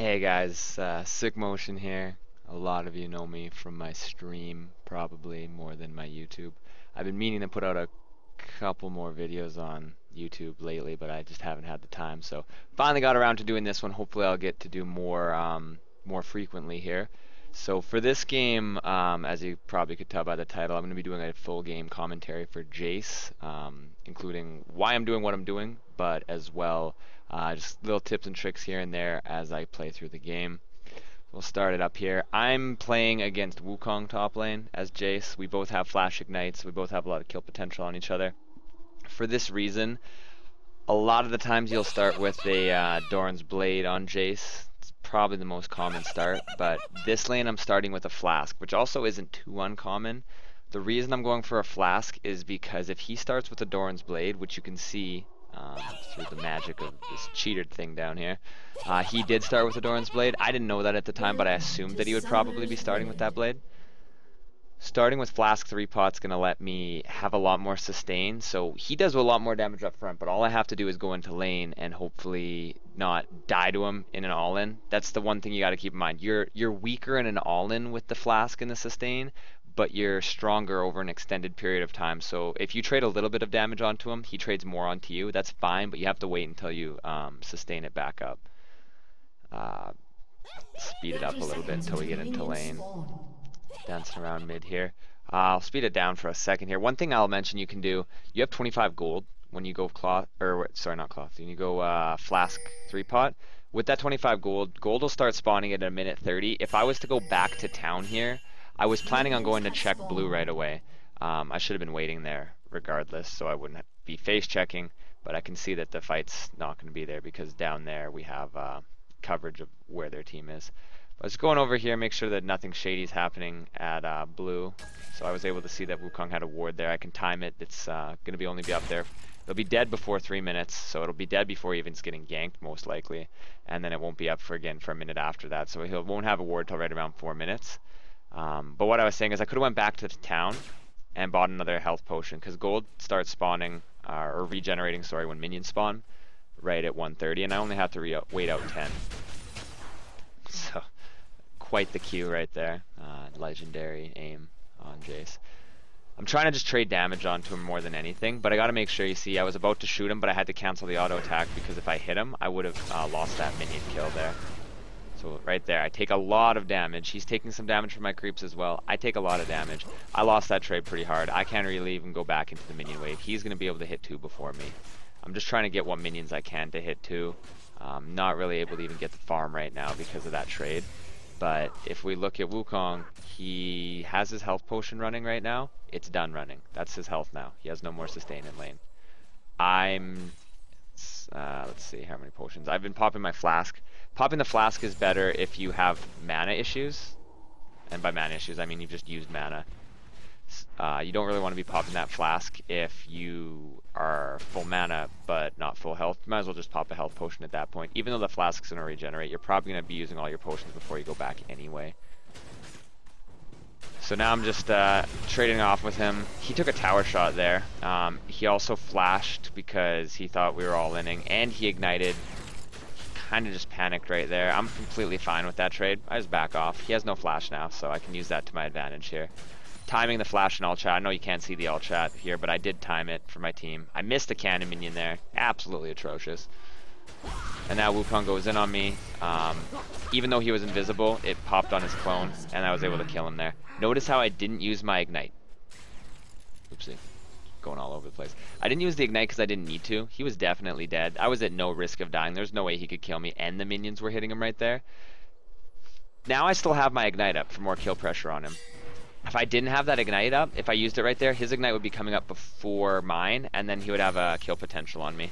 Hey guys, SickMotion here. A lot of you know me from my stream, probably more than my YouTube. I've been meaning to put out a couple more videos on YouTube lately, but I just haven't had the time. So finally got around to doing this one. Hopefully I'll get to do more frequently here. So for this game, as you probably could tell by the title, I'm going to be doing a full game commentary for Jayce, including why I'm doing what I'm doing, but as well just little tips and tricks here and there as I play through the game. We'll start it up here. I'm playing against Wukong top lane as Jayce. We both have flash ignites. We both have a lot of kill potential on each other. For this reason, a lot of the times you'll start with a Doran's Blade on Jayce. It's probably the most common start, but this lane I'm starting with a Flask, which also isn't too uncommon. The reason I'm going for a Flask is because if he starts with a Doran's Blade, which you can see through the magic of this cheated thing down here. He did start with a Doran's Blade. I didn't know that at the time, but I assumed that he would probably be starting with that blade. Starting with Flask 3 pot's going to let me have a lot more sustain, so he does a lot more damage up front, but all I have to do is go into lane and hopefully not die to him in an all-in. That's the one thing you got to keep in mind. You're weaker in an all-in with the Flask and the sustain, but you're stronger over an extended period of time. So if you trade a little bit of damage onto him, he trades more onto you. That's fine, but you have to wait until you sustain it back up. Speed it up a little bit until we get into lane. Dancing around mid here. I'll speed it down for a second here. One thing I'll mention you can do, you have 25 gold when you go cloth, or sorry, not cloth, when you go Flask 3 pot. With that 25 gold will start spawning at a minute 30. If I was to go back to town here, I was planning on going to check blue right away. I should have been waiting there regardless, so I wouldn't be face checking, but I can see that the fight's not going to be there because down there we have coverage of where their team is. I was going over here, make sure that nothing shady is happening at blue. So I was able to see that Wukong had a ward there. I can time it. It's going to be only up there. It'll be dead before 3 minutes, so it'll be dead before even it's getting ganked, most likely. And then it won't be up for again for a minute after that. So he won't have a ward till right around 4 minutes. But what I was saying is I could have went back to the town and bought another health potion, because gold starts spawning, or regenerating, sorry, when minions spawn, right at 1:30, and I only have to wait out 10. So, quite the queue right there. Legendary aim on Jayce. I'm trying to just trade damage onto him more than anything, but I gotta make sure, you see, I was about to shoot him, but I had to cancel the auto attack, because if I hit him, I would have lost that minion kill there. So right there, I take a lot of damage. He's taking some damage from my creeps as well. I take a lot of damage. I lost that trade pretty hard. I can't really even go back into the minion wave. He's going to be able to hit 2 before me. I'm just trying to get what minions I can to hit 2. Not really able to even get the farm right now because of that trade. But if we look at Wukong, he has his health potion running right now. It's done running. That's his health now. He has no more sustain in lane. Let's see how many potions. I've been popping my flask. Popping the flask is better if you have mana issues. And by mana issues, I mean you've just used mana. You don't really want to be popping that flask if you are full mana but not full health. You might as well just pop a health potion at that point. Even though the flask's going to regenerate, you're probably going to be using all your potions before you go back anyway. So now I'm just trading off with him. He took a tower shot there. He also flashed because he thought we were all inning, and he ignited. Kind of just panicked right there. I'm completely fine with that trade. I just back off. He has no flash now, so I can use that to my advantage here. Timing the flash and all chat. I know you can't see the all chat here, but I did time it for my team. I missed the cannon minion there. Absolutely atrocious. And now Wukong goes in on me. Even though he was invisible, it popped on his clone, and I was able to kill him there. Notice how I didn't use my ignite. Oopsie. Going all over the place. I didn't use the ignite because I didn't need to. He was definitely dead. I was at no risk of dying. There's no way he could kill me, and the minions were hitting him right there. Now I still have my ignite up for more kill pressure on him. If I didn't have that ignite up, if I used it right there, his ignite would be coming up before mine, and then he would have a kill potential on me.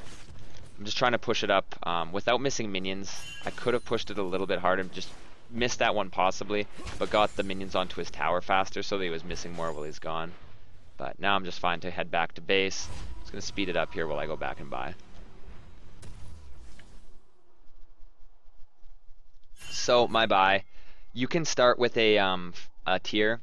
I'm just trying to push it up without missing minions. I could have pushed it a little bit harder, just missed that one possibly, but got the minions onto his tower faster so that he was missing more while he's gone. But now I'm just fine to head back to base. I'm just going to speed it up here while I go back and buy. So my buy, you can start with a tier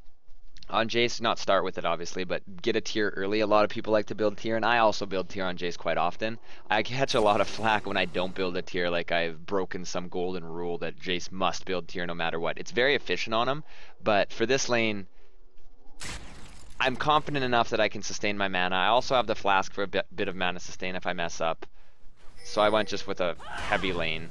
On Jayce, not start with it obviously, but get a tier early. A lot of people like to build tier, and I also build tier on Jayce quite often. I catch a lot of flack when I don't build a tier, like I've broken some golden rule that Jayce must build tier no matter what. It's very efficient on him, but for this lane, I'm confident enough that I can sustain my mana. I also have the flask for a bit of mana sustain if I mess up. So I went just with a heavy lane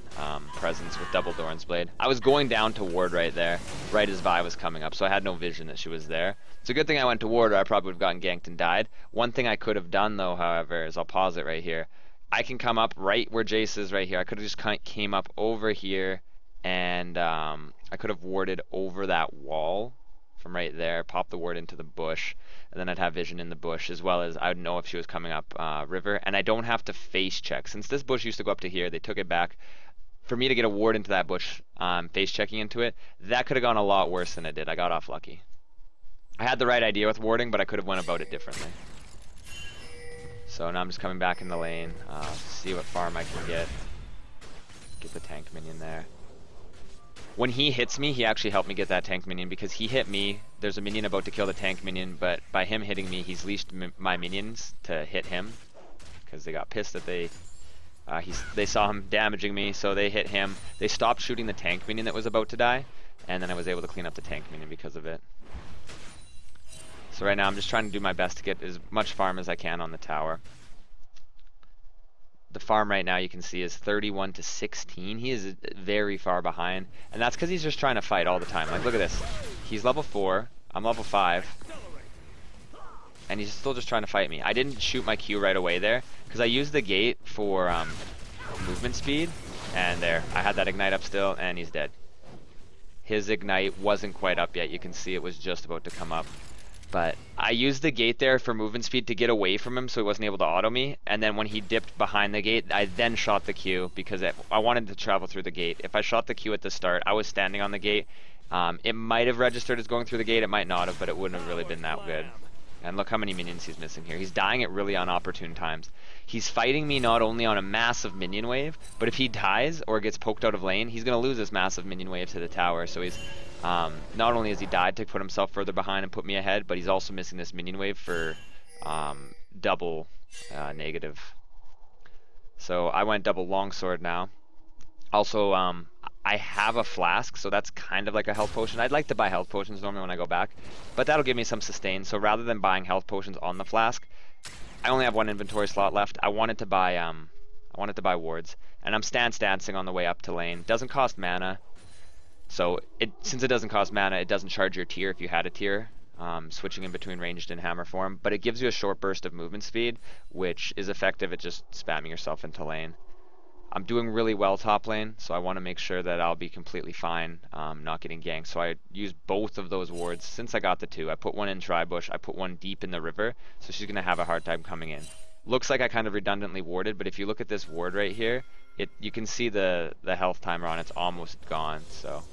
presence with double Doran's Blade. I was going down to ward right there, right as Vi was coming up, so I had no vision that she was there. It's a good thing I went to ward, or I probably would have gotten ganked and died. One thing I could have done though, however, is I'll pause it right here. I can come up right where Jayce is right here. I could have just came up over here, and I could have warded over that wall from right there, pop the ward into the bush, and then I'd have vision in the bush, as well as I would know if she was coming up river, and I don't have to face check. Since this bush used to go up to here, they took it back. For me to get a ward into that bush, face checking into it, that could have gone a lot worse than it did. I got off lucky. I had the right idea with warding, but I could have went about it differently. So now I'm just coming back in the lane, see what farm I can get. Get the tank minion there. When he hits me, he actually helped me get that tank minion because he hit me. There's a minion about to kill the tank minion, but by him hitting me, he's leashed my minions to hit him because they got pissed that they saw him damaging me, so they hit him. They stopped shooting the tank minion that was about to die, and then I was able to clean up the tank minion because of it. So right now I'm just trying to do my best to get as much farm as I can on the tower. The farm right now you can see is 31 to 16. He is very far behind, and that's because he's just trying to fight all the time. Like, look at this. He's level 4, I'm level 5, and he's still just trying to fight me. I didn't shoot my Q right away there because I used the gate for movement speed, and there, I had that ignite up still, and he's dead. His ignite wasn't quite up yet. You can see it was just about to come up. But I used the gate there for movement speed to get away from him so he wasn't able to auto me, and then when he dipped behind the gate, I then shot the Q because I wanted to travel through the gate. If I shot the Q at the start, I was standing on the gate. It might have registered as going through the gate, it might not have, but it wouldn't have really been that good. And look how many minions he's missing here. He's dying at really inopportune times. He's fighting me not only on a massive minion wave, but if he dies or gets poked out of lane, he's going to lose this massive minion wave to the tower. So he's not only has he died to put himself further behind and put me ahead, but he's also missing this minion wave for double negative. So I went double longsword now. Also, I have a flask, so that's kind of like a health potion. I'd like to buy health potions normally when I go back, but that'll give me some sustain. So rather than buying health potions on the flask, I only have one inventory slot left. I wanted to buy wards, and I'm stancing on the way up to lane. Doesn't cost mana, so since it doesn't cost mana, it doesn't charge your tier if you had a tier. Switching in between ranged and hammer form, but it gives you a short burst of movement speed, which is effective at just spamming yourself into lane. I'm doing really well top lane, so I want to make sure that I'll be completely fine not getting ganked. So I used both of those wards since I got the 2. I put one in Tribush, I put one deep in the river, so she's going to have a hard time coming in. Looks like I kind of redundantly warded, but if you look at this ward right here, you can see the health timer on it's almost gone, so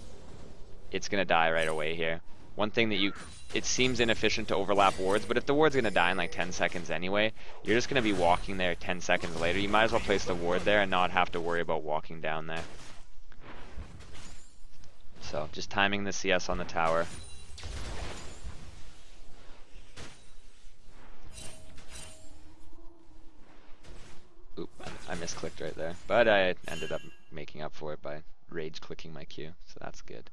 it's going to die right away here. One thing that it seems inefficient to overlap wards, but if the ward's going to die in like 10 seconds anyway, you're just going to be walking there 10 seconds later. You might as well place the ward there and not have to worry about walking down there. So just timing the CS on the tower. Oop, I misclicked right there, but I ended up making up for it by rage clicking my Q, so that's good.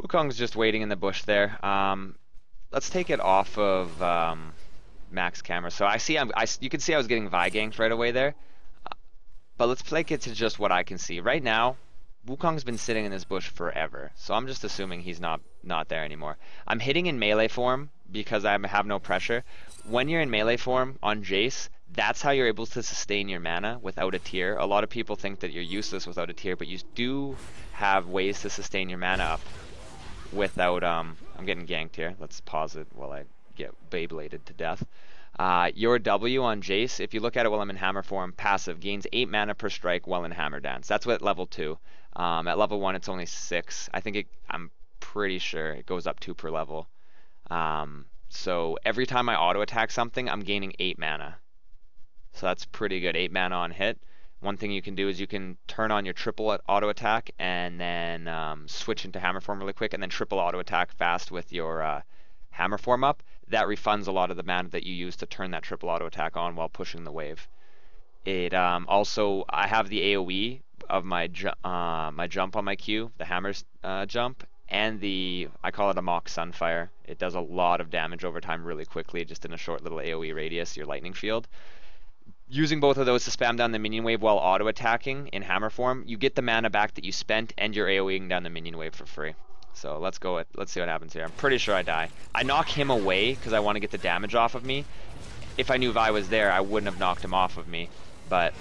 Wukong's just waiting in the bush there. Let's take it off of max camera. So you can see I was getting Vi ganked right away there. But let's play it to just what I can see. Right now, Wukong's been sitting in this bush forever. So I'm just assuming he's not there anymore. I'm hitting in melee form because I have no pressure. When you're in melee form on Jayce, that's how you're able to sustain your mana without a tier. A lot of people think that you're useless without a tier, but you do have ways to sustain your mana up without I'm getting ganked here. Let's pause it while I get Beybladed to death. Your W on Jayce, if you look at it while I'm in hammer form, passive, gains 8 mana per strike while in hammer dance. That's what level 2. At level 1 it's only 6. I'm pretty sure it goes up 2 per level. So every time I auto attack something, I'm gaining 8 mana. So that's pretty good, 8 mana on hit. one thing you can do is you can turn on your triple auto attack and then switch into hammer form really quick, and then triple auto attack fast with your hammer form up. That refunds a lot of the mana that you use to turn that triple auto attack on while pushing the wave. It also, I have the AoE of my jump on my Q, the hammer's jump, and I call it a mock sunfire. It does a lot of damage over time really quickly, just in a short little AoE radius, your lightning field. Using both of those to spam down the minion wave while auto attacking in hammer form, you get the mana back that you spent and you're AoEing down the minion wave for free. So let's see what happens here. I'm pretty sure I die. I knock him away because I want to get the damage off of me. If I knew Vi was there, I wouldn't have knocked him off of me. But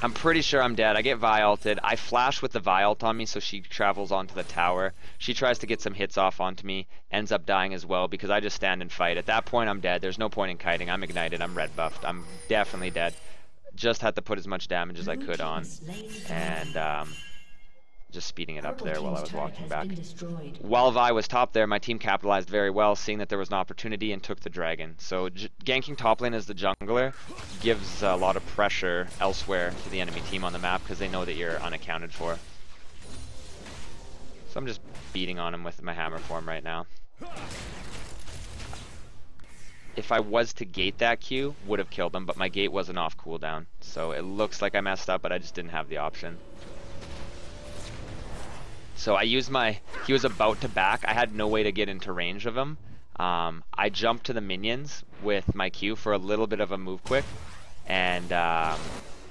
I'm pretty sure I'm dead. I get Vi ulted. I flash with the Vi ult on me, so she travels onto the tower. She tries to get some hits off onto me, ends up dying as well because I just stand and fight. At that point, I'm dead. There's no point in kiting. I'm ignited. I'm red buffed. I'm definitely dead. Just had to put as much damage as I could on, and just speeding it up there while I was walking back. While Vi was top there, my team capitalized very well, seeing that there was an opportunity, and took the dragon. So ganking top lane as the jungler gives a lot of pressure elsewhere to the enemy team on the map because they know that you're unaccounted for. So I'm just beating on him with my hammer form right now. If I was to gate that Q, would have killed him, but my gate wasn't off cooldown. So it looks like I messed up, but I just didn't have the option. So I used he was about to back. I had no way to get into range of him. I jumped to the minions with my Q for a little bit of a move quick, and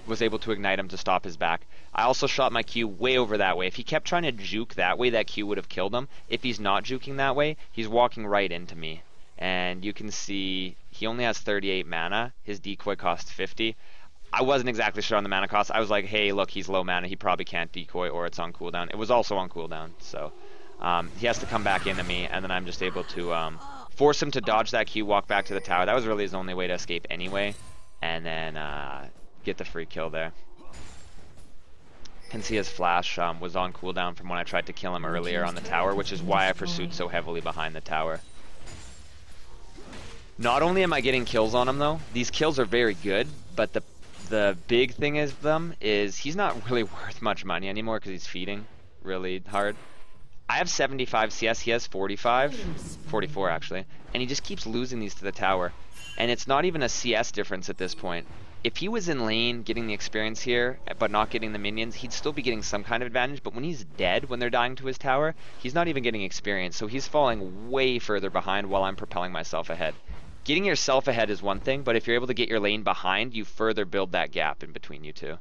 was able to ignite him to stop his back. I also shot my Q way over that way. If he kept trying to juke that way, that Q would have killed him. If he's not juking that way, he's walking right into me. And you can see he only has 38 mana. His decoy costs 50. I wasn't exactly sure on the mana cost. I was like, hey, look, he's low mana. He probably can't decoy, or it's on cooldown. It was also on cooldown, so he has to come back into me, and then I'm just able to force him to dodge that Q, walk back to the tower. That was really his only way to escape anyway, and then get the free kill there. Can see his flash was on cooldown from when I tried to kill him earlier on the tower, which is why I pursued so heavily behind the tower. Not only am I getting kills on him, though, these kills are very good, but the big thing is he's not really worth much money anymore because he's feeding really hard. I have 75 CS, he has 44 actually, and he just keeps losing these to the tower. And it's not even a CS difference at this point. If he was in lane getting the experience here, but not getting the minions, he'd still be getting some kind of advantage, but when he's dead, when they're dying to his tower, he's not even getting experience, so he's falling way further behind while I'm propelling myself ahead. Getting yourself ahead is one thing, but if you're able to get your lane behind, you further build that gap in between you two.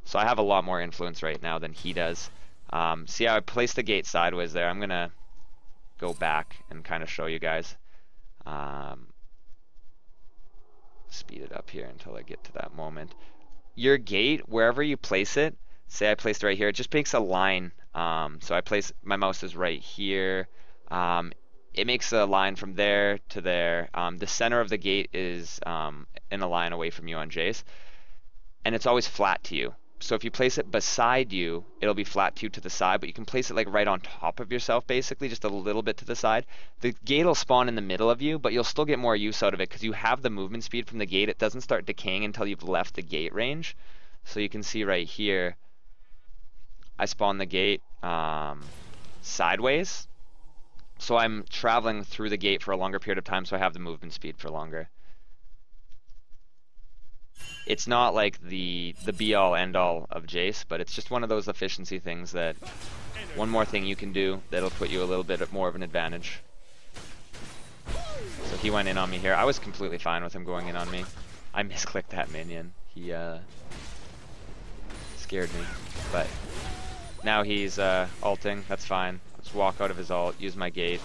So I have a lot more influence right now than he does. See how I placed the gate sideways there? I'm going to go back and kind of show you guys. Speed it up here until I get to that moment. Your gate, wherever you place it, say I placed it right here, it just makes a line. So I place, my mouse is right here. It makes a line from there to there. The center of the gate is in a line away from you on Jayce, and it's always flat to you. So if you place it beside you, it'll be flat to you to the side, but you can place it like right on top of yourself, basically, just a little bit to the side. The gate will spawn in the middle of you, but you'll still get more use out of it because you have the movement speed from the gate. It doesn't start decaying until you've left the gate range. So you can see right here, I spawn the gate sideways. So I'm traveling through the gate for a longer period of time, so I have the movement speed for longer. It's not like the be-all, end-all of Jayce, but it's just one of those efficiency things that one more thing you can do that'll put you a little bit more of an advantage. So he went in on me here. I was completely fine with him going in on me. I misclicked that minion. He scared me, but now he's ulting. That's fine. Let's walk out of his ult, use my gate,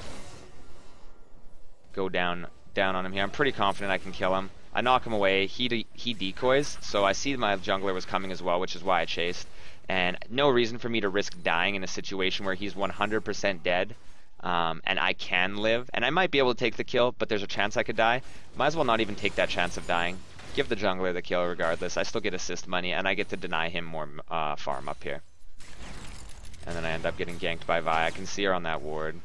go down on him here. I'm pretty confident I can kill him. I knock him away. He decoys, so I see my jungler was coming as well, which is why I chased. And no reason for me to risk dying in a situation where he's 100% dead, and I can live. And I might be able to take the kill, but there's a chance I could die. Might as well not even take that chance of dying. Give the jungler the kill regardless. I still get assist money, and I get to deny him more farm up here. And then I end up getting ganked by Vi. I can see her on that ward.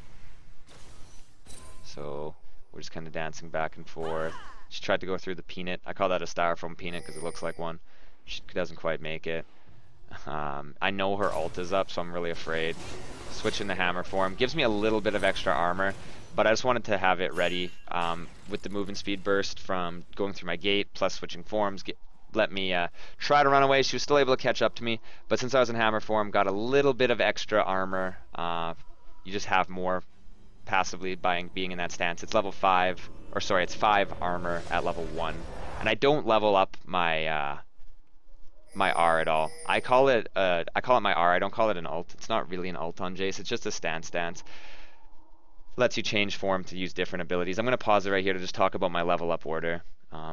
So we're just kind of dancing back and forth. She tried to go through the peanut. I call that a styrofoam peanut because it looks like one. She doesn't quite make it. I know her ult is up, so I'm really afraid. Switching the hammer form gives me a little bit of extra armor, but I just wanted to have it ready with the movement speed burst from going through my gate, plus switching forms. Let me try to run away. She was still able to catch up to me, but since I was in hammer form, got a little bit of extra armor. You just have more passively by being in that stance. It's level 5, or sorry, it's 5 armor at level 1, and I don't level up my my R at all. I call it my R. I don't call it an ult. It's not really an ult on Jayce. It's just a stance. Lets you change form to use different abilities. I'm going to pause it right here to just talk about my level up order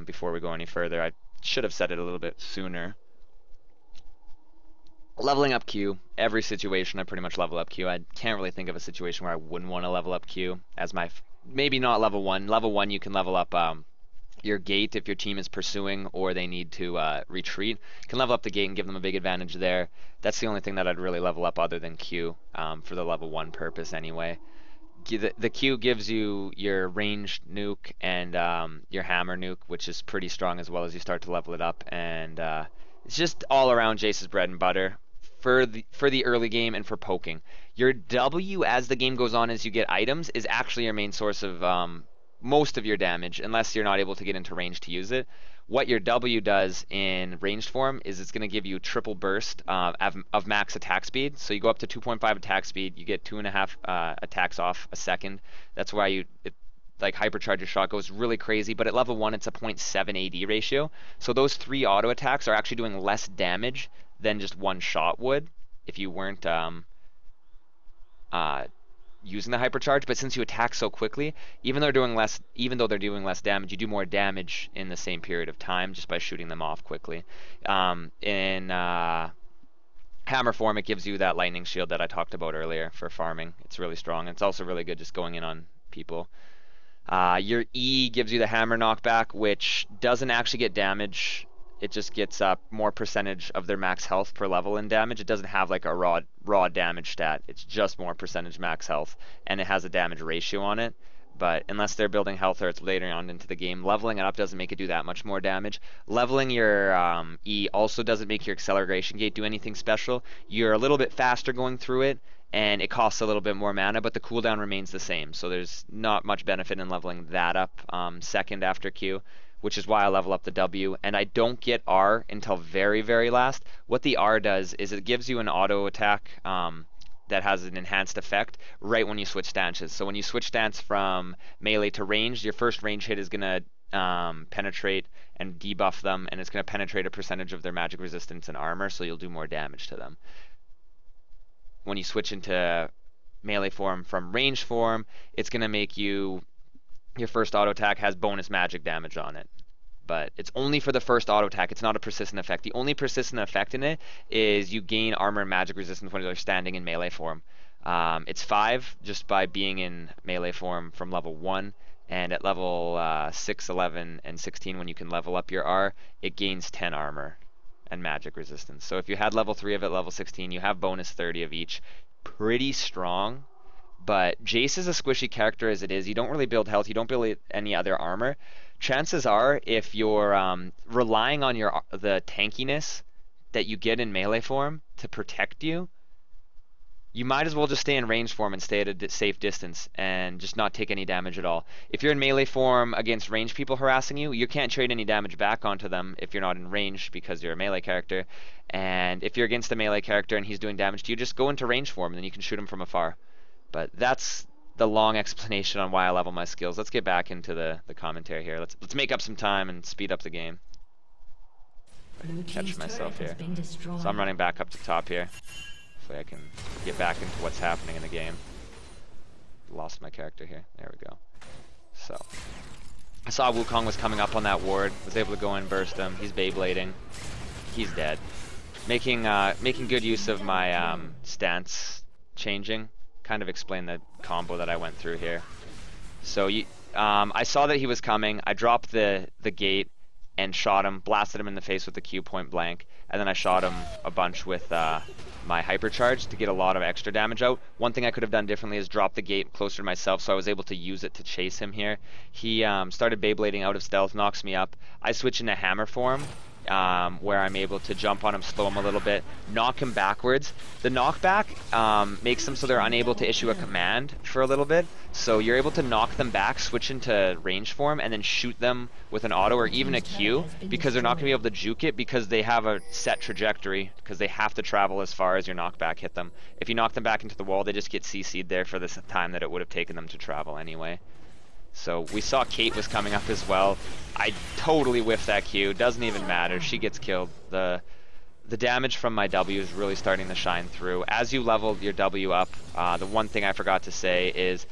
before we go any further. I should have said it a little bit sooner. Leveling up Q. Every situation I pretty much level up Q. I can't really think of a situation where I wouldn't want to level up Q as my... Maybe not level 1. Level 1 you can level up your gate if your team is pursuing or they need to retreat. You can level up the gate and give them a big advantage there. That's the only thing that I'd really level up other than Q for the level 1 purpose anyway. The Q gives you your ranged nuke and your hammer nuke, which is pretty strong as well as you start to level it up. And it's just all around Jayce's bread and butter for the early game and for poking. Your W as the game goes on as you get items is actually your main source of most of your damage, unless you're not able to get into range to use it. What your W does in ranged form is it's going to give you triple burst of max attack speed. So you go up to 2.5 attack speed, you get 2.5 attacks off a second. That's why like hypercharge your shot goes really crazy, but at level 1 it's a 0.7 AD ratio. So those 3 auto attacks are actually doing less damage than just one shot would if you weren't using the hypercharge. But since you attack so quickly, even though they're doing less damage, you do more damage in the same period of time just by shooting them off quickly. In hammer form, it gives you that lightning shield that I talked about earlier for farming. It's really strong. It's also really good just going in on people. Your E gives you the hammer knockback, which doesn't actually get damage. It just gets more percentage of their max health per level in damage. It doesn't have like a raw damage stat. It's just more percentage max health, and it has a damage ratio on it. But unless they're building health or it's later on into the game, leveling it up doesn't make it do that much more damage. Leveling your E also doesn't make your acceleration gate do anything special. You're a little bit faster going through it, and it costs a little bit more mana, but the cooldown remains the same. So there's not much benefit in leveling that up second after Q, which is why I level up the W, and I don't get R until very, very last. What the R does is it gives you an auto attack that has an enhanced effect right when you switch stances. So when you switch stance from melee to ranged, your first range hit is going to penetrate and debuff them, and it's going to penetrate a percentage of their magic resistance and armor, so you'll do more damage to them. When you switch into melee form from ranged form, it's going to make your first auto attack has bonus magic damage on it. But it's only for the first auto attack. It's not a persistent effect. The only persistent effect in it is you gain armor and magic resistance when you're standing in melee form. It's 5 just by being in melee form from level 1. And at level 6, 11, and 16, when you can level up your R, it gains 10 armor and magic resistance. So if you had level 3 of it, level 16, you have bonus 30 of each. Pretty strong. But Jayce is a squishy character as it is. You don't really build health. You don't build any other armor. Chances are, if you're relying on the tankiness that you get in melee form to protect you, you might as well just stay in range form and stay at a safe distance and just not take any damage at all. If you're in melee form against ranged people harassing you, you can't trade any damage back onto them if you're not in range because you're a melee character. And if you're against a melee character and he's doing damage to you, just go into range form and then you can shoot him from afar. But that's the long explanation on why I level my skills. Let's get back into the commentary here. Let's make up some time and speed up the game. Catch myself here. So I'm running back up to top here. Hopefully I can get back into what's happening in the game. Lost my character here. There we go. So I saw Wukong was coming up on that ward. Was able to go in, burst him. He's Beyblading. He's dead. Making good use of my stance changing. Kind of explain the combo that I went through here. So I saw that he was coming. I dropped the gate and shot him, blasted him in the face with the Q point blank, and then I shot him a bunch with my hypercharge to get a lot of extra damage out. One thing I could have done differently is drop the gate closer to myself, so I was able to use it to chase him here. He started Beyblading out of stealth, knocks me up. I switch into hammer form, where I'm able to jump on him, slow him a little bit, knock him backwards. The knockback makes them so they're unable to issue a command for a little bit. So you're able to knock them back, switch into range form, and then shoot them with an auto or even a Q, because they're not going to be able to juke it because they have a set trajectory, because they have to travel as far as your knockback hit them. If you knock them back into the wall, they just get CC'd there for the time that it would have taken them to travel anyway. So we saw Kate was coming up as well. I totally whiffed that Q. Doesn't even matter. She gets killed. The damage from my W is really starting to shine through. As you level your W up, the one thing I forgot to say is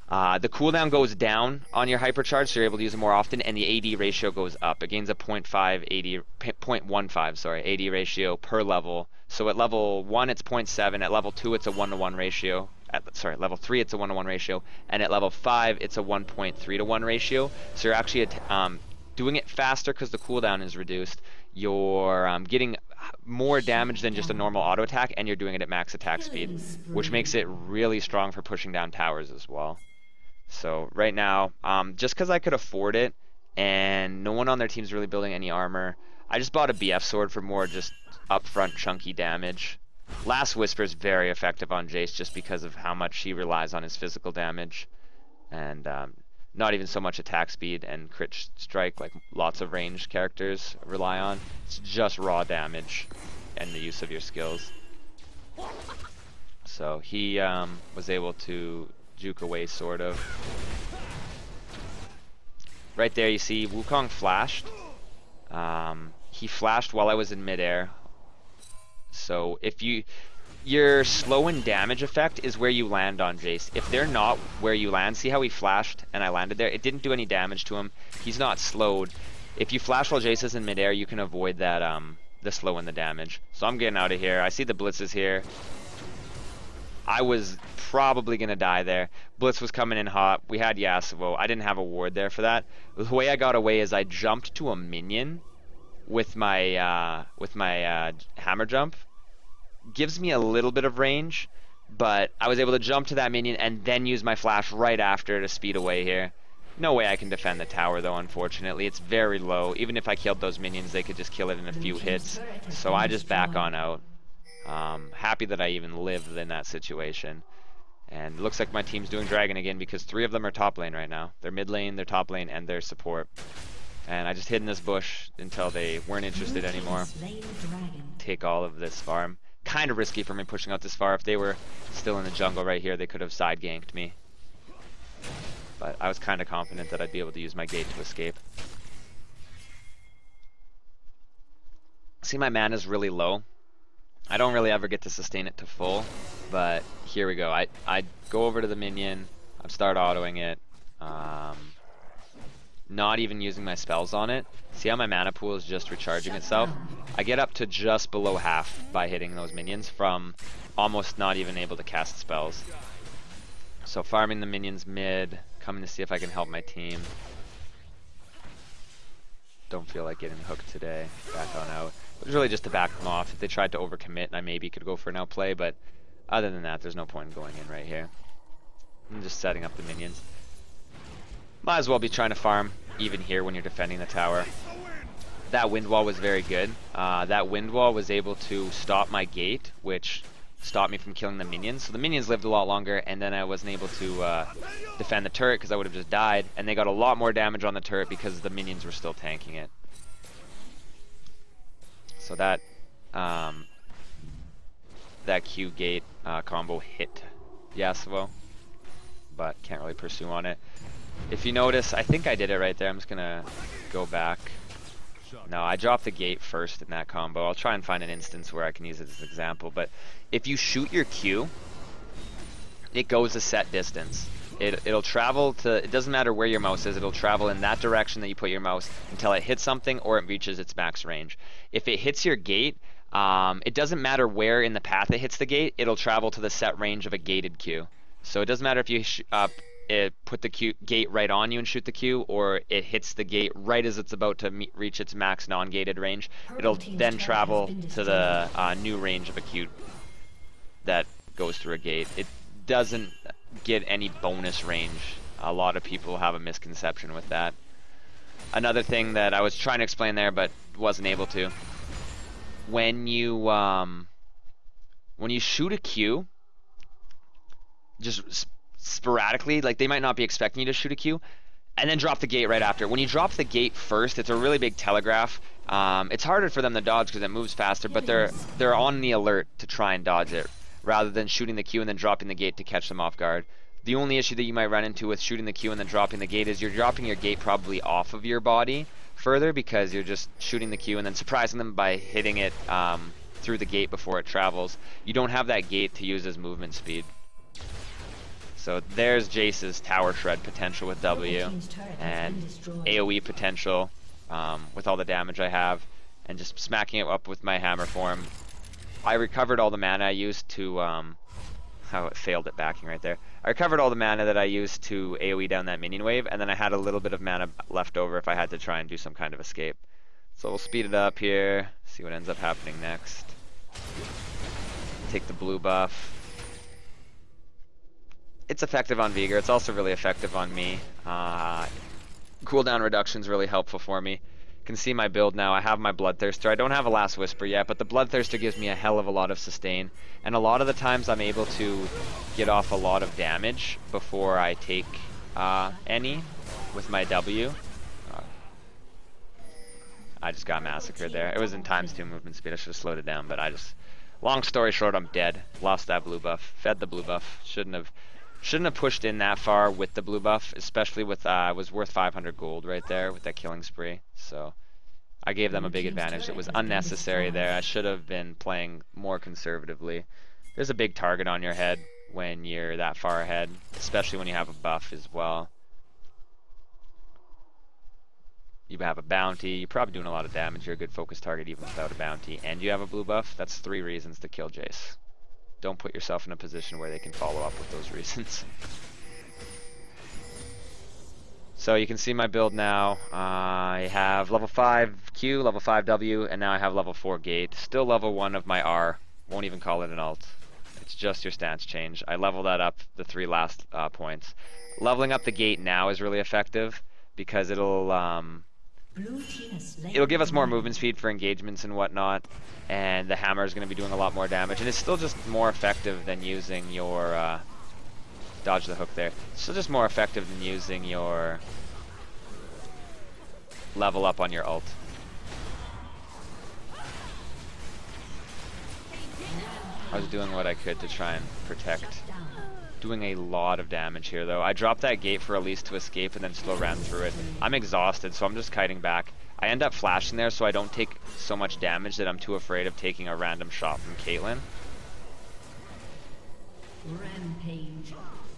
the cooldown goes down on your hypercharge, so you're able to use it more often, and the AD ratio goes up. It gains a 0.15 AD ratio per level. So at level 1 it's 0.7, at level 2 it's a 1-to-1 ratio. At level 3 it's a 1-to-1 ratio, and at level 5 it's a 1.3-to-1 ratio. So you're actually doing it faster because the cooldown is reduced. You're getting more damage than just a normal auto attack, and you're doing it at max attack speed, which makes it really strong for pushing down towers as well. So right now, just because I could afford it, and no one on their team is really building any armor, I just bought a BF sword for more just upfront chunky damage. Last Whisper is very effective on Jayce just because of how much he relies on his physical damage, and not even so much attack speed and crit strike like lots of ranged characters rely on. It's just raw damage and the use of your skills. So he was able to juke away sort of. Right there you see Wukong flashed. He flashed while I was in midair. So if your slow and damage effect is where you land on Jayce. If they're not where you land, see how he flashed and I landed there? It didn't do any damage to him. He's not slowed. If you flash while Jayce is in midair, you can avoid that the slow and the damage. So I'm getting out of here. I see the blitzes here. I was probably going to die there. Blitz was coming in hot. We had Yasuo. I didn't have a ward there for that. The way I got away is I jumped to a minion with my hammer jump. Gives me a little bit of range, but I was able to jump to that minion and then use my flash right after to speed away here. No way I can defend the tower though, unfortunately. It's very low. Even if I killed those minions, they could just kill it in a few hits. So I just back on out. Happy that I even lived in that situation. And it looks like my team's doing Dragon again because 3 of them are top lane right now. They're mid lane, they're top lane, and they're support. And I just hid in this bush until they weren't interested anymore. Take all of this farm. Kind of risky for me pushing out this far. If they were still in the jungle right here, they could have side ganked me. But I was kind of confident that I'd be able to use my gate to escape. See, my mana's really low. I don't really ever get to sustain it to full, but here we go. I go over to the minion, I start autoing it, not even using my spells on it. See how my mana pool is just recharging itself? I get up to just below half by hitting those minions from almost not even able to cast spells. So farming the minions mid, coming to see if I can help my team. Don't feel like getting hooked today. Back on out. It was really just to back them off. If they tried to overcommit, I maybe could go for an outplay, but other than that, there's no point in going in right here. I'm just setting up the minions. Might as well be trying to farm even here when you're defending the tower. That wind wall was very good. That wind wall was able to stop my gate, which stopped me from killing the minions. So the minions lived a lot longer, and then I wasn't able to defend the turret because I would have just died. And they got a lot more damage on the turret because the minions were still tanking it. So that that Q gate combo hit Yasuo, but can't really pursue on it. If you notice, I think I did it right there. I'm just gonna go back. No, I dropped the gate first in that combo. I'll try and find an instance where I can use it as an example. But if you shoot your Q, it goes a set distance. It'll travel to, it doesn't matter where your mouse is, it'll travel in that direction that you put your mouse until it hits something or it reaches its max range. If it hits your gate, it doesn't matter where in the path it hits the gate, it'll travel to the set range of a gated Q. So it doesn't matter if you put the gate right on you and shoot the Q, or it hits the gate right as it's about to reach its max non-gated range. It'll then travel to the new range of a Q that goes through a gate. It doesn't get any bonus range. A lot of people have a misconception with that. another thing that I was trying to explain there but wasn't able to. When you shoot a Q, just sporadically, like they might not be expecting you to shoot a Q, and then drop the gate right after. When you drop the gate first, it's a really big telegraph. It's harder for them to dodge because it moves faster, but they're on the alert to try and dodge it, rather than shooting the Q and then dropping the gate to catch them off guard. The only issue that you might run into with shooting the Q and then dropping the gate is you're dropping your gate probably off of your body further, because you're just shooting the Q and then surprising them by hitting it through the gate before it travels. You don't have that gate to use as movement speed. So there's Jayce's tower shred potential with W, and AoE potential with all the damage I have, and just smacking it up with my hammer form. I recovered all the mana I used to, how it failed at backing right there. I recovered all the mana that I used to AoE down that minion wave, and then I had a little bit of mana left over if I had to try and do some kind of escape. So we'll speed it up here, see what ends up happening next. Take the blue buff. It's effective on Vigor. It's also really effective on me. Cooldown reduction is really helpful for me. You can see my build now. I have my Bloodthirster. I don't have a Last Whisper yet, but the Bloodthirster gives me a hell of a lot of sustain. And a lot of the times I'm able to get off a lot of damage before I take any with my W. I just got massacred there. It was in ×2 movement speed. I should have slowed it down, but I just... Long story short, I'm dead. Lost that blue buff. Fed the blue buff. Shouldn't have pushed in that far with the blue buff, especially with it was worth 500 gold right there with that killing spree. So I gave them a big advantage. It was unnecessary there. I should have been playing more conservatively. There's a big target on your head when you're that far ahead, especially when you have a buff as well. You have a bounty, you're probably doing a lot of damage. You're a good focus target even without a bounty, and you have a blue buff. That's 3 reasons to kill Jayce. Don't put yourself in a position where they can follow up with those reasons. So you can see my build now. I have level 5 Q, level 5 W, and now I have level 4 gate. Still level 1 of my R. Won't even call it an alt. It's just your stance change. I level that up the 3 last points. Leveling up the gate now is really effective because it'll give us more movement speed for engagements and whatnot, and the hammer is going to be doing a lot more damage, and it's still just more effective than using your dodge the hook there. It's still just more effective than using your level up on your ult. I was doing what I could to try and protect. Doing a lot of damage here though. I dropped that gate for Elise to escape and then still ran through it. I'm exhausted, so I'm just kiting back. I end up flashing there so I don't take so much damage that I'm too afraid of taking a random shot from Caitlyn. Rampage.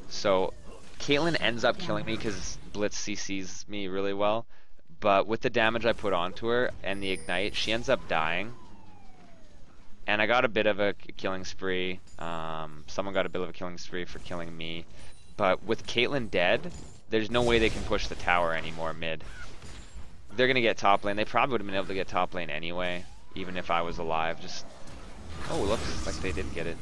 So Caitlyn ends up killing me because Blitz CCs me really well, but with the damage I put onto her and the ignite, she ends up dying. And I got a bit of a killing spree. Someone got a bit of a killing spree for killing me. But with Caitlyn dead, there's no way they can push the tower anymore mid. They're going to get top lane. They probably would have been able to get top lane anyway, even if I was alive. Just, oh, looks like they did get it.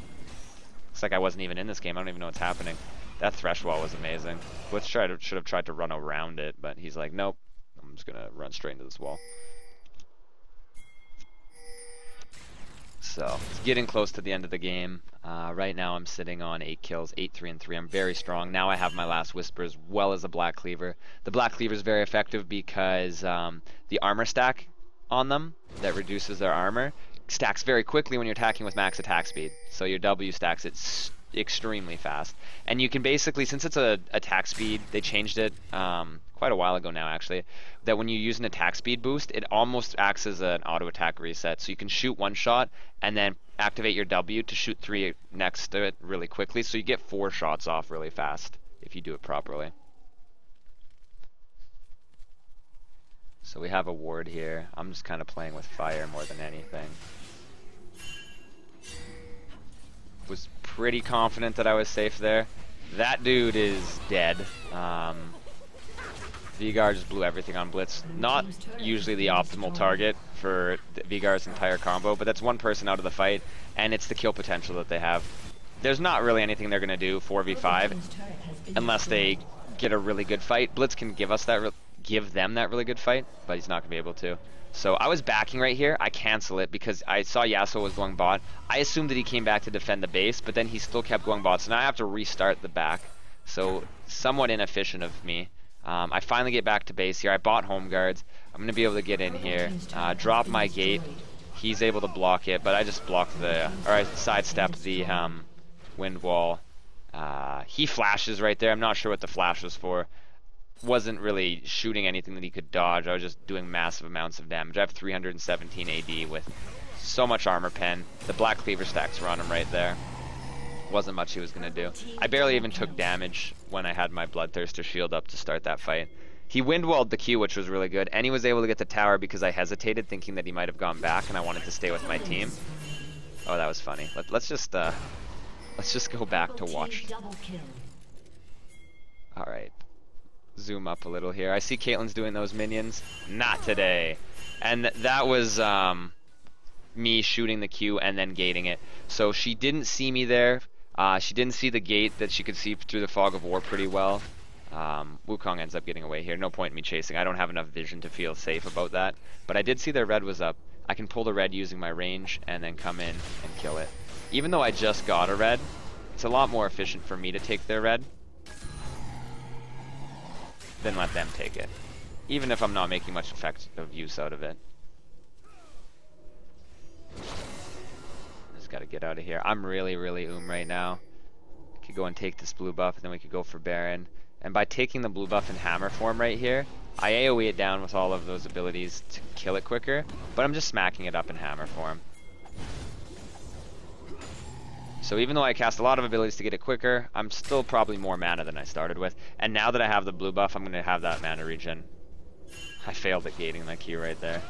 Looks like I wasn't even in this game. I don't even know what's happening. That thresh wall was amazing. Blitz should have tried to run around it, but he's like, nope. I'm just going to run straight into this wall. So, it's getting close to the end of the game. Right now I'm sitting on 8 kills, 8, 3, and 3. I'm very strong. Now I have my Last Whisper as well as a Black Cleaver. The Black Cleaver is very effective because the armor stack on them that reduces their armor stacks very quickly when you're attacking with max attack speed. So your W stacks it extremely fast. And you can basically, since it's a attack speed, they changed it quite a while ago now actually, that when you use an attack speed boost, it almost acts as an auto attack reset. So you can shoot 1 shot and then activate your W to shoot 3 next to it really quickly. So you get 4 shots off really fast if you do it properly. So we have a ward here. I'm just kind of playing with fire more than anything. Was pretty confident that I was safe there. That dude is dead. Vigor just blew everything on Blitz. Not usually the optimal target for Vigor's entire combo, but that's 1 person out of the fight, and it's the kill potential that they have. There's not really anything they're going to do 4v5 unless they get a really good fight. Blitz can give us that give them that really good fight, but he's not going to be able to. So I was backing right here. I cancel it because I saw Yasuo was going bot. I assumed that he came back to defend the base, but then he still kept going bot. So now I have to restart the back. So somewhat inefficient of me. I finally get back to base here. I bought home guards. I'm going to be able to get in here, drop my gate. He's able to block it, but I just blocked the, or I sidestepped the wind wall. He flashes right there. I'm not sure what the flash was for. Wasn't really shooting anything that he could dodge. I was just doing massive amounts of damage. I have 317 AD with so much armor pen. The black cleaver stacks were on him right there. Wasn't much he was going to do. I barely even took damage when I had my Bloodthirster shield up to start that fight. He windwalled the Q, which was really good, and he was able to get the tower because I hesitated, thinking that he might have gone back, and I wanted to stay with my team. Oh, that was funny. Let's just go back to watch. All right. Zoom up a little here. I see Caitlyn's doing those minions. Not today. And that was me shooting the Q and then gating it. So she didn't see me there. She didn't see the gate that she could see through the fog of war pretty well. Wukong ends up getting away here. No point in me chasing. I don't have enough vision to feel safe about that. But I did see their red was up. I can pull the red using my range and then come in and kill it. Even though I just got a red, it's a lot more efficient for me to take their red than let them take it, even if I'm not making much effective use out of it. Just gotta get out of here. I'm really right now. I could go and take this blue buff, and then we could go for Baron. And by taking the blue buff in hammer form right here, I AoE it down with all of those abilities to kill it quicker, but I'm just smacking it up in hammer form. So even though I cast a lot of abilities to get it quicker, I'm still probably more mana than I started with. And now that I have the blue buff, I'm going to have that mana regen. I failed at gating that Q right there.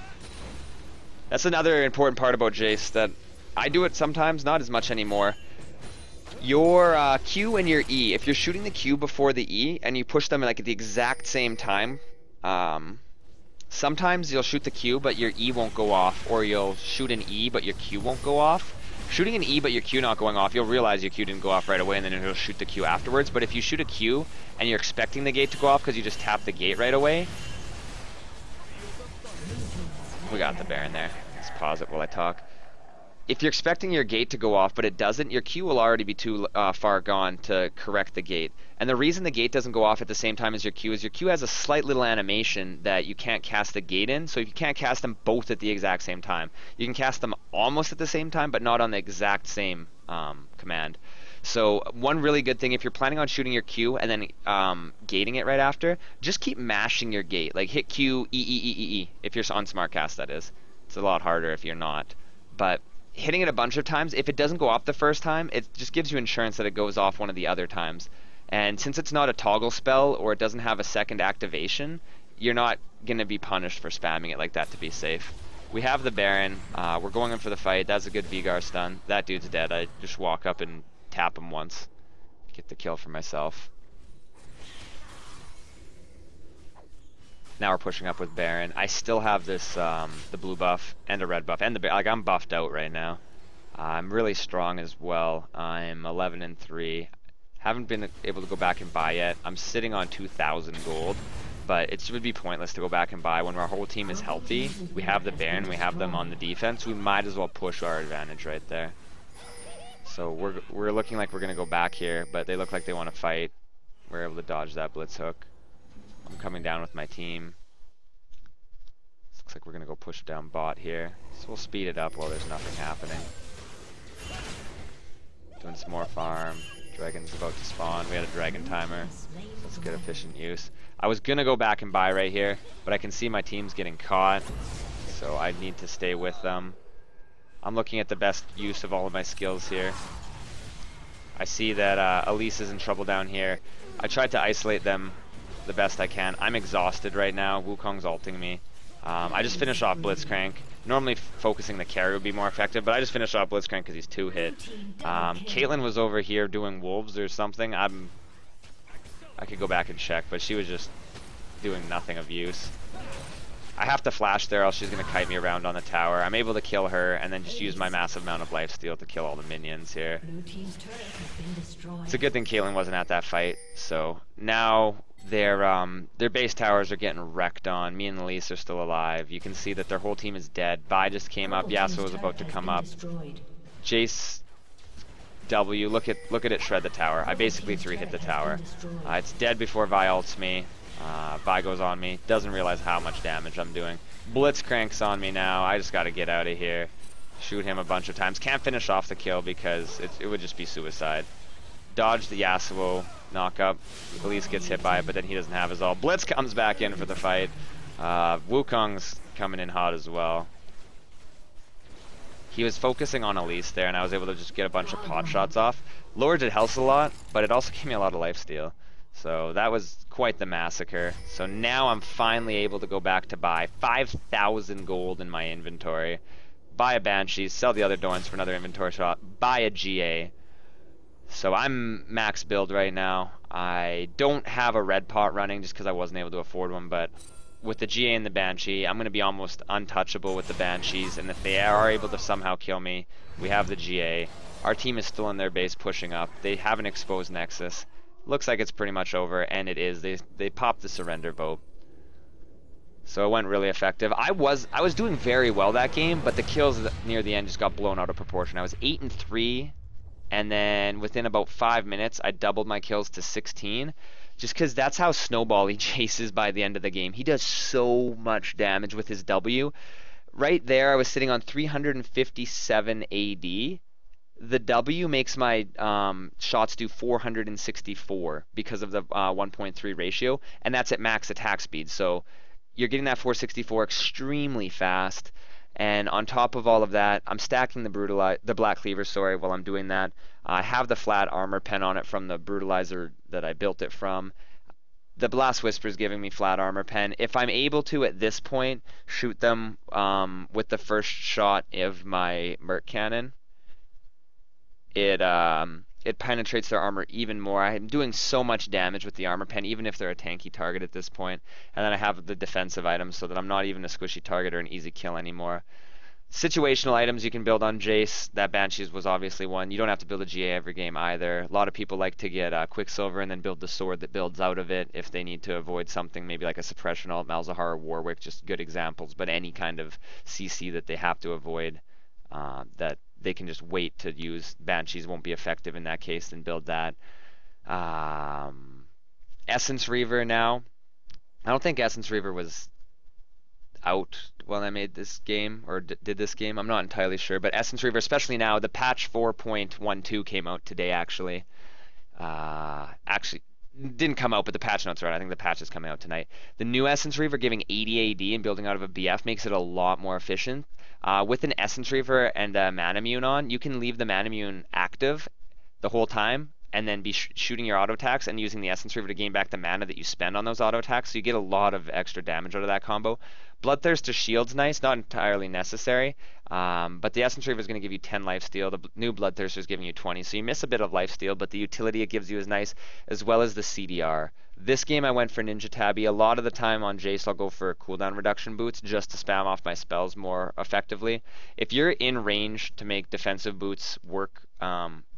That's another important part about Jayce, that I do it sometimes, not as much anymore. Your Q and your E, if you're shooting the Q before the E and you push them like at the exact same time, sometimes you'll shoot the Q but your E won't go off, or you'll shoot an E but your Q won't go off. Shooting an E but your Q not going off, you'll realize your Q didn't go off right away and then it'll shoot the Q afterwards. But if you shoot a Q and you're expecting the gate to go off because you just tapped the gate right away. We got the Baron there. Let's pause it while I talk. If you're expecting your gate to go off but it doesn't, your Q will already be too far gone to correct the gate. And the reason the gate doesn't go off at the same time as your Q is your Q has a slight little animation that you can't cast the gate in. So you can't cast them both at the exact same time. You can cast them almost at the same time, but not on the exact same command. So one really good thing, if you're planning on shooting your Q and then gating it right after, just keep mashing your gate. Like hit Q, E, if you're on SmartCast, that is. It's a lot harder if you're not. But hitting it a bunch of times, if it doesn't go off the first time, it just gives you insurance that it goes off one of the other times. And since it's not a toggle spell or it doesn't have a second activation, you're not going to be punished for spamming it like that to be safe. We have the Baron. We're going in for the fight. That's a good Vigar stun. That dude's dead. I just walk up and tap him once. Get the kill for myself. Now we're pushing up with Baron. I still have this the blue buff and a red buff, and like I'm buffed out right now. I'm really strong as well. I'm 11 and 3. Haven't been able to go back and buy yet. I'm sitting on 2,000 gold, but it would be pointless to go back and buy when our whole team is healthy. We have the Baron, we have them on the defense. We might as well push our advantage right there. So we're looking like we're gonna go back here, but they look like they want to fight. We're able to dodge that blitz hook. I'm coming down with my team. Looks like we're gonna go push down bot here. So we'll speed it up while there's nothing happening. Doing some more farm. Dragon's about to spawn. We had a dragon timer. Let's get efficient use. I was gonna go back and buy right here, but I can see my team's getting caught, so I need to stay with them. I'm looking at the best use of all of my skills here. I see that Elise is in trouble down here. I tried to isolate them the best I can. I'm exhausted right now. Wukong's ulting me. I just finished off Blitzcrank. Normally focusing the carry would be more effective, but I just finished off Blitzcrank because he's 2-hit. Caitlyn was over here doing wolves or something. I could go back and check, but she was just doing nothing of use. I have to flash there, else she's going to kite me around on the tower. I'm able to kill her and then just use my massive amount of lifesteal to kill all the minions here. It's a good thing Caitlyn wasn't at that fight. So now their base towers are getting wrecked on. Me and Elise are still alive. You can see that their whole team is dead. Bai just came up. Purple team's Yasuo was about turret to has come been up. destroyed. Jayce W, look at it shred the tower. I basically 3-hit the tower. It's dead before Vi ults me. Vi goes on me. Doesn't realize how much damage I'm doing. Blitz cranks on me now. I just gotta get out of here. Shoot him a bunch of times. Can't finish off the kill because it would just be suicide. Dodge the Yasuo knock up. Elise gets hit by it, but then he doesn't have his ult. Blitz comes back in for the fight. Wukong's coming in hot as well. He was focusing on Elise there, and I was able to just get a bunch of pot shots off. Lowered it health a lot, but it also gave me a lot of lifesteal. So that was quite the massacre. So now I'm finally able to go back to buy 5,000 gold in my inventory. Buy a Banshee, sell the other Dorns for another inventory shot, buy a GA. So I'm max build right now. I don't have a red pot running just because I wasn't able to afford one, but with the GA and the Banshee, I'm going to be almost untouchable with the Banshees, and if they are able to somehow kill me, we have the GA. Our team is still in their base pushing up. They have an exposed Nexus. Looks like it's pretty much over, and it is. They popped the surrender vote. So it went really effective. I was doing very well that game, but the kills near the end just got blown out of proportion. I was 8-3, and then within about 5 minutes, I doubled my kills to 16. Just because that's how snowbally Jayce is by the end of the game. He does so much damage with his W. Right there, I was sitting on 357 AD. The W makes my shots do 464 because of the 1.3 ratio, and that's at max attack speed. So you're getting that 464 extremely fast. And on top of all of that, I'm stacking the Black Cleaver, while I'm doing that. I have the flat armor pen on it from the Brutalizer that I built it from. The Blast Whisper is giving me flat armor pen. If I'm able to, at this point, shoot them with the first shot of my Merc Cannon, it penetrates their armor even more. I'm doing so much damage with the armor pen, even if they're a tanky target at this point. And then I have the defensive items so that I'm not even a squishy target or an easy kill anymore. Situational items you can build on Jayce. That Banshees was obviously one. You don't have to build a GA every game either. A lot of people like to get Quicksilver and then build the sword that builds out of it if they need to avoid something, maybe like a Suppression Alt, Malzahar, or Warwick, just good examples. But any kind of CC that they have to avoid, that they can just wait to use. Banshees won't be effective in that case, then build that. Essence Reaver now. I don't think Essence Reaver was out when I made this game, or did this game. I'm not entirely sure, but Essence Reaver, especially now, the patch 4.12 came out today, actually. Actually, didn't come out, but the patch notes are out. I think the patch is coming out tonight. The new Essence Reaver giving 80 AD and building out of a BF makes it a lot more efficient. With an Essence Reaver and a Manamune on, you can leave the Manamune active the whole time and then be shooting your auto attacks and using the Essence Reaver to gain back the mana that you spend on those auto attacks, so you get a lot of extra damage out of that combo. Bloodthirst to shield's nice, not entirely necessary, but the Essence Reaver is going to give you 10 lifesteal. The new Bloodthirster is giving you 20, so you miss a bit of lifesteal, but the utility it gives you is nice, as well as the CDR. This game I went for Ninja Tabby. A lot of the time on Jayce I'll go for cooldown reduction boots just to spam off my spells more effectively. If you're in range to make defensive boots work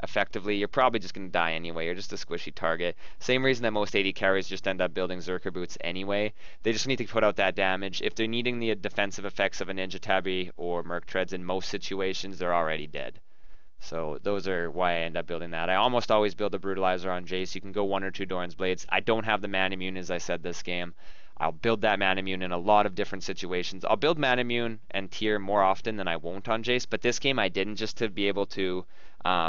effectively, you're probably just going to die anyway. You're just a squishy target. Same reason that most AD carries just end up building Zerker boots anyway. They just need to put out that damage. If they're needing the defensive effects of a Ninja Tabby or Merc Treads in most situations, they're already dead. So those are why I end up building that. I almost always build a Brutalizer on Jayce. You can go 1 or 2 Doran's Blades. I don't have the Manamune, as I said this game. I'll build that Manamune in a lot of different situations. I'll build Manamune and Tier more often than I won't on Jayce, but this game I didn't, just to be able to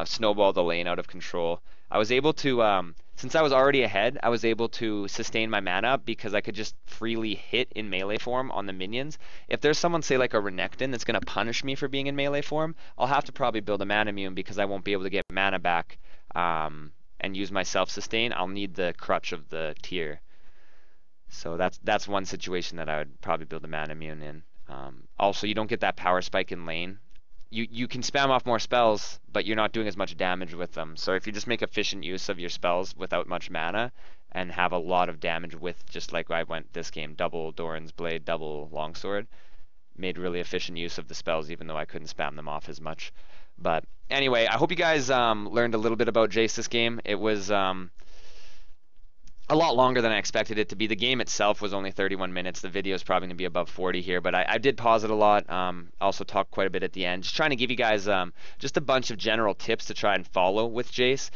snowball the lane out of control. I was able to, since I was already ahead, I was able to sustain my mana up because I could just freely hit in melee form on the minions. If there's someone, say like a Renekton, that's going to punish me for being in melee form, I'll have to probably build a Manamune because I won't be able to get mana back and use my self-sustain. I'll need the crutch of the tier. So that's one situation that I would probably build a Manamune in. Also, you don't get that power spike in lane. You can spam off more spells, but you're not doing as much damage with them. So if you just make efficient use of your spells without much mana and have a lot of damage with, just like I went this game, double Doran's Blade, double Longsword, made really efficient use of the spells even though I couldn't spam them off as much. But anyway, I hope you guys learned a little bit about Jayce this game. It was a lot longer than I expected it to be. The game itself was only 31 minutes. The video is probably going to be above 40 here, but I did pause it a lot. Also talked quite a bit at the end. Just trying to give you guys just a bunch of general tips to try and follow with Jayce.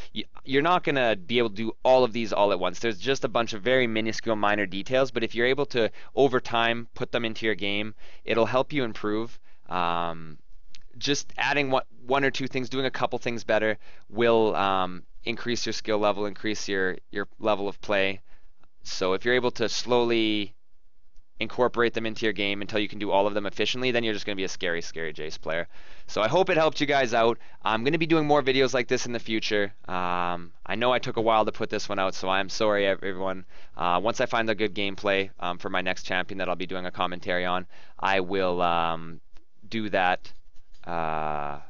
You're not going to be able to do all of these all at once. There's just a bunch of very minuscule minor details, but if you're able to, over time, put them into your game, it'll help you improve. Just adding one or two things, doing a couple things better will increase your skill level, increase your level of play. So if you're able to slowly incorporate them into your game until you can do all of them efficiently, then you're just going to be a scary, scary Jayce player. So I hope it helped you guys out. I'm going to be doing more videos like this in the future. I know I took a while to put this one out, so I'm sorry, everyone. Once I find a good gameplay for my next champion that I'll be doing a commentary on, I will do that. I'm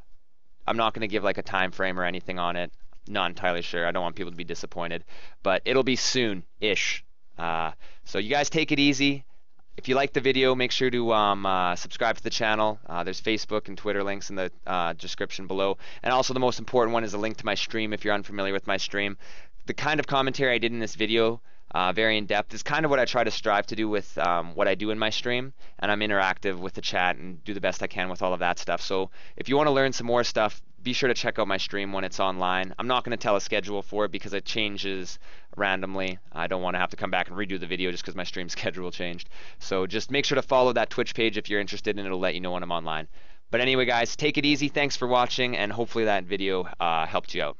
not going to give like a time frame or anything on it. Not entirely sure. I don't want people to be disappointed, but it'll be soon-ish. So you guys take it easy. If you like the video, make sure to subscribe to the channel. There's Facebook and Twitter links in the description below. And also the most important one is a link to my stream if you're unfamiliar with my stream. The kind of commentary I did in this video, very in-depth, is kind of what I try to strive to do with what I do in my stream. And I'm interactive with the chat and do the best I can with all of that stuff. So if you want to learn some more stuff, be sure to check out my stream when it's online. I'm not going to tell a schedule for it because it changes randomly. I don't want to have to come back and redo the video just because my stream schedule changed. So just make sure to follow that Twitch page if you're interested, and it'll let you know when I'm online. But anyway, guys, take it easy. Thanks for watching, and hopefully that video helped you out.